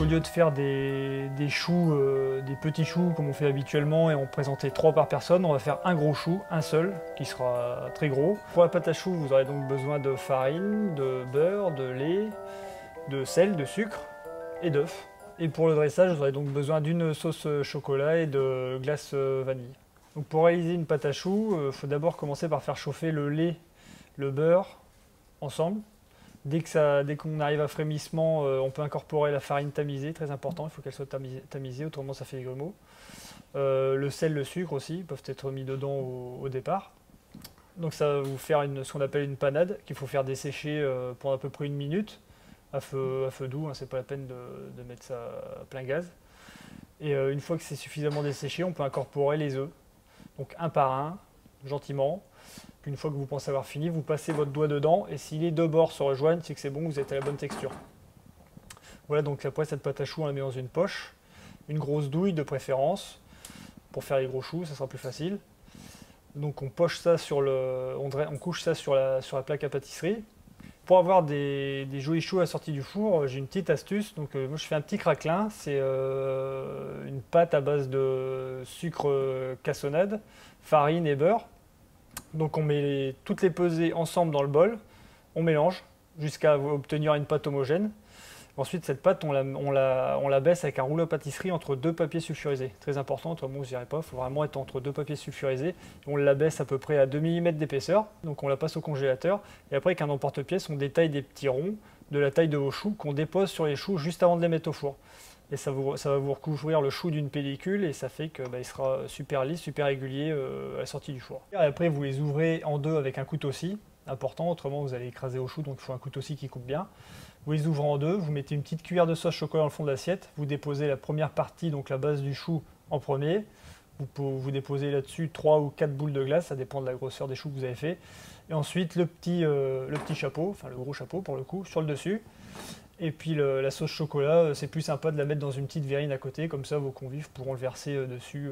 au lieu de faire des choux, des petits choux comme on fait habituellement et en présenter 3 par personne, on va faire un gros chou, un seul, qui sera très gros. Pour la pâte à choux, vous aurez donc besoin de farine, de beurre, de lait, de sel, de sucre et d'œufs. Et pour le dressage, vous aurez donc besoin d'une sauce chocolat et de glace vanille. Donc pour réaliser une pâte à choux, il faut d'abord commencer par faire chauffer le lait, le beurre ensemble. Dès qu'on arrive à frémissement, on peut incorporer la farine tamisée, très important, il faut qu'elle soit tamisée, autrement ça fait des grumeaux. Le sel, le sucre aussi, peuvent être mis dedans au départ. Donc ça va vous faire ce qu'on appelle une panade, qu'il faut faire dessécher pendant à peu près 1 minute, à feu doux, hein, c'est pas la peine de mettre ça à plein gaz. Et une fois que c'est suffisamment desséché, on peut incorporer les œufs. Donc un par un, gentiment. Puis une fois que vous pensez avoir fini, vous passez votre doigt dedans et si les deux bords se rejoignent, c'est que c'est bon, vous êtes à la bonne texture. Voilà, donc après cette pâte à choux, on la met dans une poche, une grosse douille de préférence, pour faire les gros choux, ça sera plus facile. Donc on poche ça on couche ça sur la plaque à pâtisserie. Pour avoir des jolis choux à la sortie du four, j'ai une petite astuce. Donc moi je fais un petit craquelin, c'est une pâte à base de sucre cassonade, farine et beurre. Donc on met toutes les pesées ensemble dans le bol, on mélange jusqu'à obtenir une pâte homogène. Ensuite cette pâte on la baisse avec un rouleau à pâtisserie entre 2 papiers sulfurisés. Très important, autrement vous n'y arrivez pas, il faut vraiment être entre 2 papiers sulfurisés. On la baisse à peu près à 2 mm d'épaisseur, donc on la passe au congélateur. Et après avec un emporte-pièce on détaille des petits ronds de la taille de vos choux qu'on dépose sur les choux juste avant de les mettre au four. Et ça va vous recouvrir le chou d'une pellicule et ça fait qu'il sera super lisse, super régulier à la sortie du four. Et après vous les ouvrez en deux avec un couteau scie, important, autrement vous allez écraser au chou, donc il faut un couteau scie qui coupe bien. Vous les ouvrez en deux, vous mettez une petite cuillère de sauce chocolat dans le fond de l'assiette, vous déposez la première partie, donc la base du chou en premier, vous déposez là-dessus 3 ou 4 boules de glace, ça dépend de la grosseur des choux que vous avez fait, et ensuite le petit chapeau, enfin le gros chapeau pour le coup, sur le dessus. Et puis la sauce chocolat, c'est plus sympa de la mettre dans une petite verrine à côté, comme ça vos convives pourront le verser dessus.